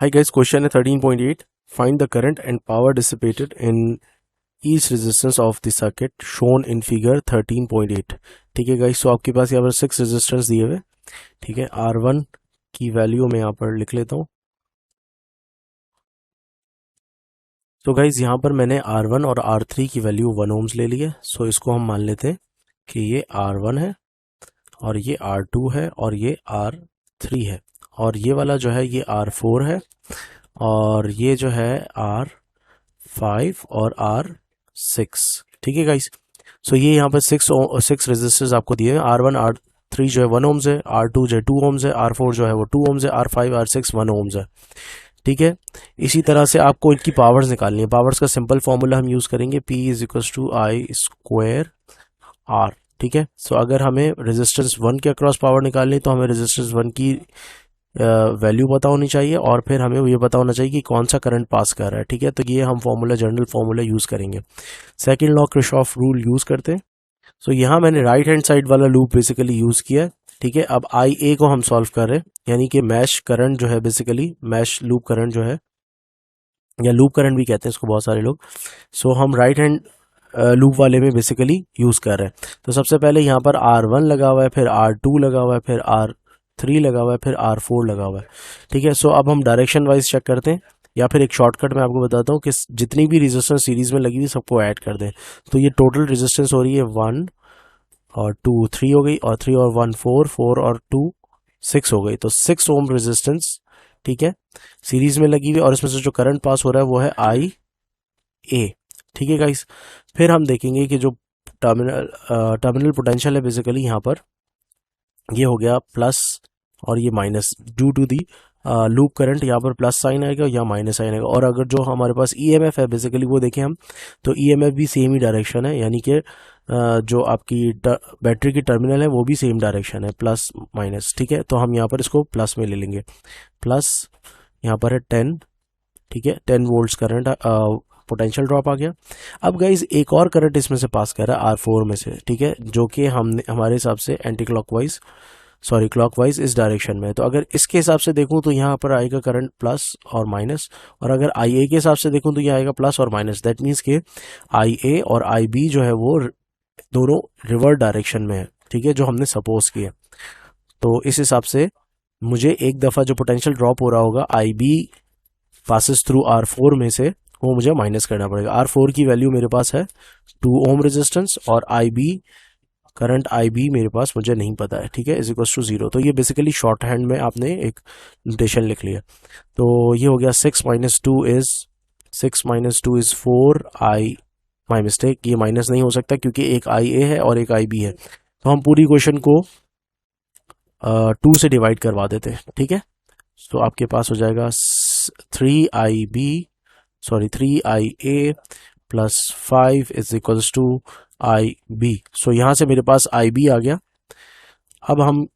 Hi guys, question है 13.8. Find the current and power dissipated in each resistance of the circuit shown in figure 13.8. ठीक है guys, तो आपके पास यहाँ पर 6 रेजिस्टेंस दिए हुए. ठीक है, R1 की वैल्यू मैं यहाँ पर लिख लेता हूँ. तो गाइस यहाँ पर मैंने R1 और R3 की वैल्यू 1 ohms ले ली है. सो इसको हम मान लेते हैं कि ये R1 है और ये R2 है और ये R3 है, और ये वाला जो है ये R4 है, और ये जो है R5 और R6. ठीक है गाइस, सो ये यहाँ पर सिक्स रेजिस्टर्स आपको दिए हैं. R1 R3 जो है 1 ohms है, R2 जो है 2 ohms है, R4 जो है वो 2 ohms है, R5 R6 1 ohms है. ठीक है, इसी तरह से आपको इनकी पावर्स निकालनी है. पावर्स का सिंपल फॉर्मूला हम यूज़ करेंगे, P is equals to I square R. ठीक है, सो अगर हमें रेजिस्टेंस 1 के अक्रॉस पावर निकालनी है तो हमें रेजिस्टेंस 1 की वैल्यू पता होनी चाहिए, और फिर हमें ये पता होना चाहिए कि कौन सा करंट पास कर रहा है. ठीक है, तो ये हम फॉर्मूला जनरल फॉर्मूला यूज़ करेंगे. Second law Kirchhoff rule use करते हैं. सो यहाँ मैंने राइट हैंड साइड वाला लूप बेसिकली यूज़ किया है. ठीक है, अब आई ए को हम सॉल्व कर रहे हैं, यानी कि मैश करंट जो है, बेसिकली मैश लूप करंट जो है, या लूप करंट भी कहते हैं इसको बहुत सारे लोग. सो हम राइट हैंड लूप वाले में बेसिकली यूज़ कर रहे हैं. तो सबसे पहले यहाँ पर R1 लगा हुआ है, फिर R2 लगा हुआ है, फिर R3 लगा हुआ है, फिर R4 लगा हुआ है. ठीक है, सो अब हम डायरेक्शन वाइज चेक करते हैं, या फिर एक शॉर्टकट मैं आपको बताता हूँ कि जितनी भी रेजिस्टेंस सीरीज में लगी हुई सबको ऐड कर दें. तो ये टोटल रेजिस्टेंस हो रही है 1 और 2 3 हो गई, और 3 और 1 4, 4 और 2 6 हो गई. तो 6 ओम रेजिस्टेंस, ठीक है, सीरीज में लगी हुई, और इसमें से जो करंट पास हो रहा है वो है आई ए. ठीक है गाइस, फिर हम देखेंगे कि जो टर्मिनल पोटेंशियल है बेसिकली यहाँ पर ये हो गया प्लस और ये minus. Due to the loop current यहाँ पर प्लस साइन आएगा या माइनस साइन आएगा. और अगर जो हमारे पास ईएमएफ है बेसिकली वो देखें हम, तो ईएमएफ भी सेम ही डायरेक्शन है, यानी कि जो आपकी बैटरी की टर्मिनल है वो भी सेम डायरेक्शन है, प्लस माइनस. ठीक है, तो हम यहाँ पर इसको प्लस में ले लेंगे. प्लस यहाँ पर है 10. ठीक है, 10 वोल्ट्स करंट पोटेंशियल ड्रॉप आ गया. अब गाइज एक और करंट इसमें से पास कर रहा है R4 में से. ठीक है, जो कि हमने हमारे हिसाब से एंटी क्लॉकवाइज क्लॉकवाइज इस डायरेक्शन में है. तो अगर इसके हिसाब से देखूं तो यहाँ पर आएगा करंट प्लस और माइनस, और अगर आई ए के हिसाब से देखूं तो ये आएगा प्लस और माइनस. दैट मीन्स के आई ए और आई बी जो है वो दोनों रिवर्स डायरेक्शन में है. ठीक है, जो हमने सपोज किया. तो इस हिसाब से मुझे एक दफ़ा जो पोटेंशियल ड्रॉप हो रहा होगा आई बी पासिस थ्रू R4 में से, वो मुझे माइनस करना पड़ेगा. R4 की वैल्यू मेरे पास है 2 ओम रेजिस्टेंस, और IB करंट IB मेरे पास मुझे नहीं पता है. ठीक है, इज इक्वल टू 0. तो ये बेसिकली शॉर्ट हैंड में आपने एक नोटेशन लिख लिया. तो ये हो गया 6 माइनस 2 इज 4. माई मिस्टेक, ये माइनस नहीं हो सकता क्योंकि एक IA है और एक IB है. तो हम पूरी क्वेश्चन को 2 से डिवाइड करवा देते हैं. ठीक है, तो आपके पास हो जाएगा 3IA plus 5 is equals to IB. So यहाँ से मेरे पास IB आ गया. अब हम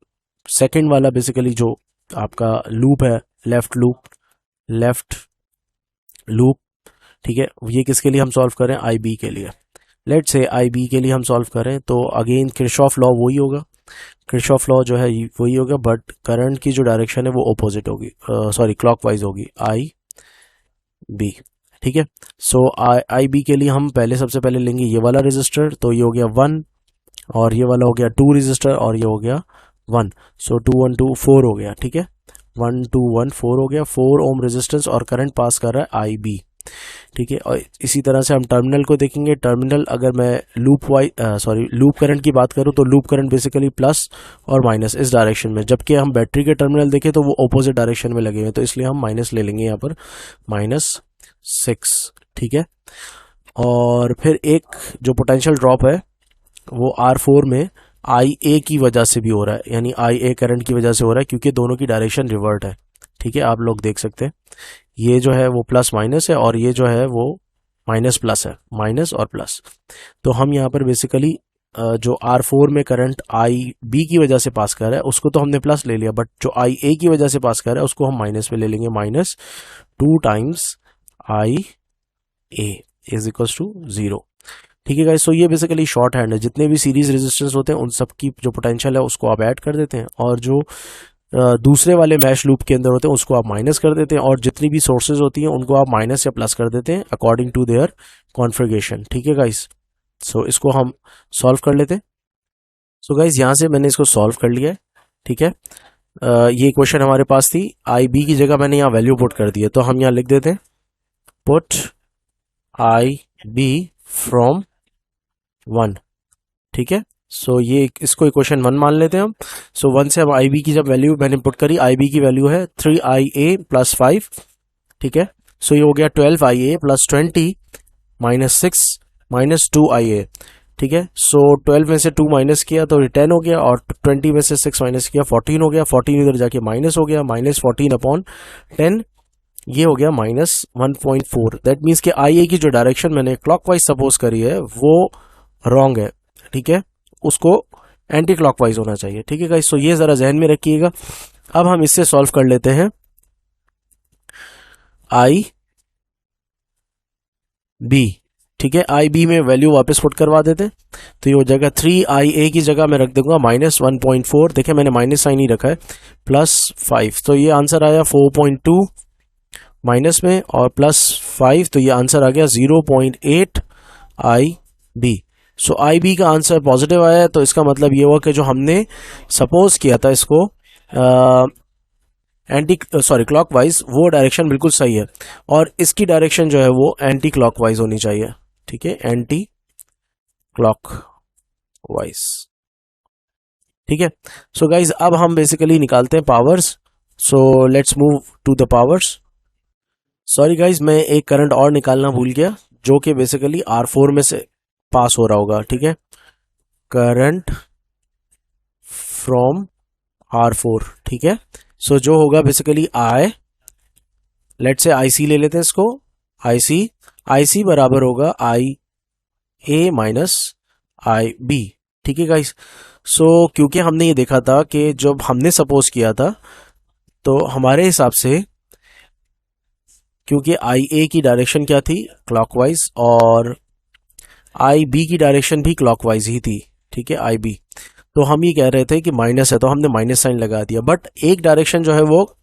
सेकंड वाला बेसिकली जो आपका लूप है, लेफ्ट लूप, ठीक है, ये किसके लिए हम सॉल्व करें? IB के लिए. लेट्स से IB के लिए हम सॉल्व करें तो अगेन किरचॉफ लॉ वही होगा. किरचॉफ लॉ जो है वही होगा, बट करंट की जो डायरेक्शन है वो ऑपोजिट होगी, क्लॉकवाइज होगी, IB. ठीक है, सो IB के लिए हम सबसे पहले लेंगे ये वाला रेजिस्टर. तो ये हो गया 1, और ये वाला हो गया 2 रेजिस्टर, और ये हो गया 1. सो 2 1 2 4 हो गया. ठीक है, 1 2 1 4 हो गया. 4 ओम रेजिस्टेंस और करंट पास कर रहा है IB. ठीक है, और इसी तरह से हम टर्मिनल को देखेंगे. टर्मिनल अगर मैं लूप करंट की बात करूं तो लूप करंट बेसिकली प्लस और माइनस इस डायरेक्शन में, जबकि हम बैटरी के टर्मिनल देखें तो वो ऑपोजिट डायरेक्शन में लगे हुए हैं, तो इसलिए हम माइनस ले लेंगे यहाँ पर, -6. ठीक है, और फिर एक जो पोटेंशियल ड्रॉप है वो R4 में IA की वजह से भी हो रहा है, यानी IA करंट की वजह से हो रहा है, क्योंकि दोनों की डायरेक्शन रिवर्ट है. ठीक है, आप लोग देख सकते हैं ये जो है वो प्लस माइनस है, और ये जो है वो माइनस प्लस है, माइनस और प्लस. तो हम यहाँ पर बेसिकली जो R4 में करंट IB की वजह से पास कर रहा है उसको तो हमने प्लस ले लिया, बट जो IA की वजह से पास कर रहा है उसको हम माइनस में ले लेंगे. -2 times IA is equal to 0. ठीक है गाइस, सो ये बेसिकली शॉर्ट हैंड है. जितने भी सीरीज रेजिस्टेंस होते हैं उन सब की जो पोटेंशियल है उसको आप ऐड कर देते हैं, और जो दूसरे वाले मैश लूप के अंदर होते हैं उसको आप माइनस कर देते हैं, और जितनी भी सोर्सेज होती हैं उनको आप माइनस या प्लस कर देते हैं अकॉर्डिंग टू देयर कॉन्फ़िगरेशन। ठीक है गाइस, सो इसको हम सॉल्व कर लेते हैं। सो गाइस यहाँ से मैंने इसको सॉल्व कर लिया है। ठीक है, ये क्वेश्चन हमारे पास थी, आई बी की जगह मैंने यहाँ वैल्यू पुट कर दी है, तो हम यहाँ लिख देते हैं पुट आई बी फ्रॉम 1। ठीक है, सो ये इसको इक्वेशन 1 मान लेते हैं हम। सो 1 से अब आई बी की जब वैल्यू मैंने पुट करी, आई बी की वैल्यू है 3IA + 5। ठीक है, सो ये हो गया 12IA + 20 - 6 - 2IA। ठीक है, सो 12 में से 2 माइनस किया तो 10 हो गया, और 20 में से 6 माइनस किया 14 हो गया। 14 इधर जाके माइनस हो गया, -14/10, ये हो गया -1.4। दैट मीन्स कि आई ए की जो डायरेक्शन मैंने क्लॉकवाइज सपोज करी है वो रॉन्ग है। ठीक है, उसको एंटी क्लॉकवाइज होना चाहिए। ठीक है गाइस, सो ये जरा जहन में रखिएगा। अब हम इससे सॉल्व कर लेते हैं आई बी। ठीक है, आई बी में वैल्यू वापस पुट करवा देते हैं, तो ये हो जाएगा 3IA की जगह मैं रख दूंगा -1.4। देखिए मैंने माइनस साइन ही रखा है, +5, तो ये आंसर आया 4.2 माइनस में और +5, तो ये आंसर आ गया 0.8 IB। सो IB का आंसर पॉजिटिव आया है, तो इसका मतलब ये हुआ कि जो हमने सपोज किया था इसको क्लॉकवाइज, वो डायरेक्शन बिल्कुल सही है, और इसकी डायरेक्शन जो है वो एंटी क्लॉकवाइज होनी चाहिए। ठीक है, एंटी क्लॉकवाइज। ठीक है, सो गाइज अब हम बेसिकली निकालते हैं powers. So let's move to the powers. Sorry guys, मैं एक करंट और निकालना भूल गया, जो कि बेसिकली R4 में से पास हो रहा होगा। ठीक है, करंट फ्रॉम R4। ठीक है, सो जो होगा बेसिकली आई, लेट से IC ले लेते हैं इसको, IC बराबर होगा IA - IB। ठीक है गाइस, सो क्योंकि हमने ये देखा था कि जब हमने सपोज किया था तो हमारे हिसाब से, क्योंकि IA की डायरेक्शन क्या थी, क्लॉकवाइज, और IB की डायरेक्शन भी क्लॉकवाइज ही थी। ठीक है, IB, तो हम ये कह रहे थे कि माइनस है, तो हमने माइनस साइन लगा दिया, बट एक डायरेक्शन जो है वो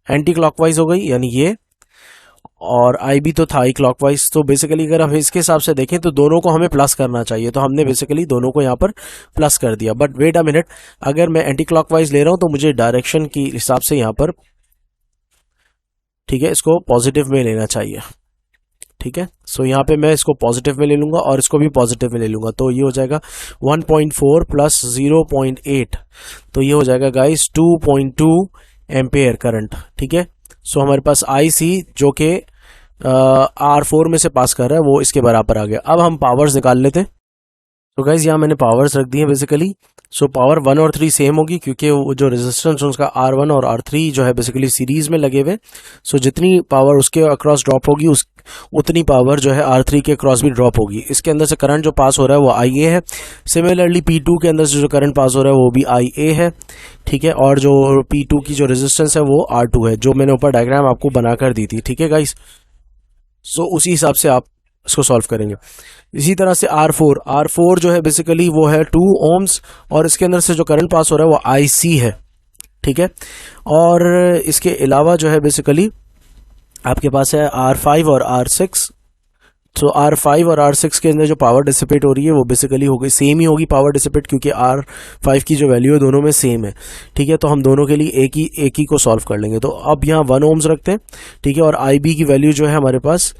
एंटी क्लॉकवाइज हो गई, यानी ये, और IB तो था ही क्लॉकवाइज। तो बेसिकली अगर हम इसके हिसाब से देखें तो दोनों को हमें प्लस करना चाहिए, तो हमने बेसिकली दोनों को यहाँ पर प्लस कर दिया। बट वेट अ मिनट, अगर मैं एंटी क्लॉकवाइज ले रहा हूँ तो मुझे डायरेक्शन की हिसाब से यहाँ पर, ठीक है, इसको पॉजिटिव में लेना चाहिए। ठीक है, सो यहाँ पे मैं इसको पॉजिटिव में ले लूंगा और इसको भी पॉजिटिव में ले लूंगा, तो ये हो जाएगा 1.4 + 0.8, तो ये हो जाएगा गाइस 2.2 एम्पेयर करंट। ठीक है, सो हमारे पास IC जो कि R4 में से पास कर रहा है वो इसके बराबर आ गया। अब हम पावर्स निकाल लेते हैं। तो गाइज यहाँ मैंने पावर्स रख दी है बेसिकली। सो पावर 1 और 3 सेम होगी, क्योंकि वो जो रेजिस्टेंस उसका R1 और R3 जो है बेसिकली सीरीज में लगे हुए। सो जितनी पावर उसके अक्रॉस ड्रॉप होगी उतनी पावर जो है R3 के अक्रॉस भी ड्रॉप होगी। इसके अंदर से करंट जो पास हो रहा है वो IA है। सिमिलरली P2 के अंदर से जो करंट पास हो रहा है वो भी IA है। ठीक है, और जो P2 की जो रेजिस्टेंस है वो R2 है, जो मैंने ऊपर डायग्राम आपको बनाकर दी थी। ठीक है गाइस, सो उसी हिसाब से आप इसको सॉल्व करेंगे। इसी तरह से R4 जो है बेसिकली वो है 2 ohms, और इसके अंदर से जो करंट पास हो रहा है वो IC है। ठीक है, और इसके अलावा जो है बेसिकली आपके पास है R5 और R6। तो R5 और R6 के अंदर जो पावर डिसिपेट हो रही है वो बेसिकली होगी सेम ही होगी पावर डिसिपेट, क्योंकि R5 की जो वैल्यू है दोनों में सेम है। ठीक है, तो हम दोनों के लिए एक ही को सॉल्व कर लेंगे। तो अब यहाँ 1 ohms रखते हैं। ठीक है, और IB की वैल्यू जो है हमारे पास,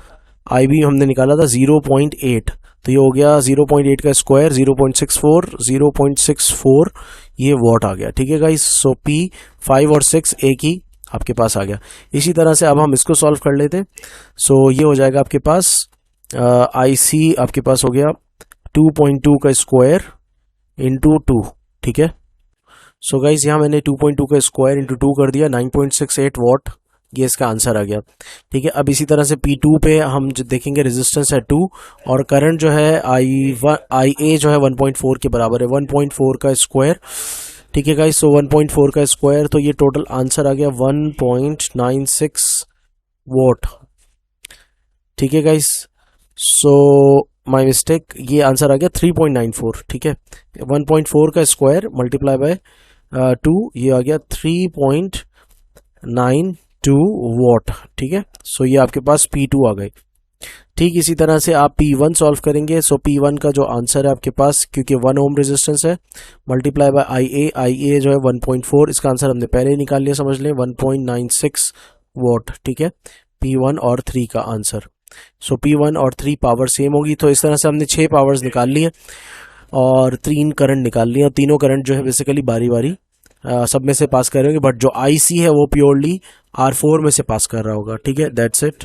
IB हमने निकाला था 0.8, तो ये हो गया 0.8 का स्क्वायर 0.64 ये वॉट आ गया। ठीक है गाइस, सो P 5 और 6 एक ही आपके पास आ गया। इसी तरह से अब हम इसको सॉल्व कर लेते हैं। सो ये हो जाएगा आपके पास IC आपके पास हो गया 2.2 का स्क्वायर इंटू 2। ठीक है, सो गाइस यहाँ मैंने 2.2 का स्क्वायर इंटू 2 कर दिया, 9.68 वॉट, ये इसका आंसर आ गया। ठीक है, अब इसी तरह से P2 पे हम जो देखेंगे रेजिस्टेंस है 2, और करंट जो है IA जो है 1.4 के बराबर है, 1.4 का स्क्वायर। ठीक है गाइस, सो 1.4 का स्क्वायर, तो ये टोटल आंसर आ गया 1.96 वॉट। ठीक है गाइस, सो माय मिस्टेक, ये आंसर आ गया 3.94। ठीक है, 1.4 का स्क्वायर मल्टीप्लाई बाय 2, ये आ गया 3.92 वॉट। ठीक है, सो ये आपके पास P2 आ गई। ठीक इसी तरह से आप P1 सॉल्व करेंगे। सो P1 का जो आंसर है आपके पास, क्योंकि 1 ओम रेजिस्टेंस है, मल्टीप्लाई बाय IA जो है 1.4, इसका आंसर हमने पहले ही निकाल लिया, समझ लें 1.96 वॉट। ठीक है, P1 और 3 का आंसर। सो P1 और 3 पावर सेम होगी। तो इस तरह से हमने 6 पावर्स निकाल ली है और 3 करंट निकाल लिए, और तीनों करंट जो है बेसिकली बारी बारी सब में से पास कर रहे होंगे, बट जो IC है वो प्योरली R4 में से पास कर रहा होगा। ठीक है, दैट्स इट।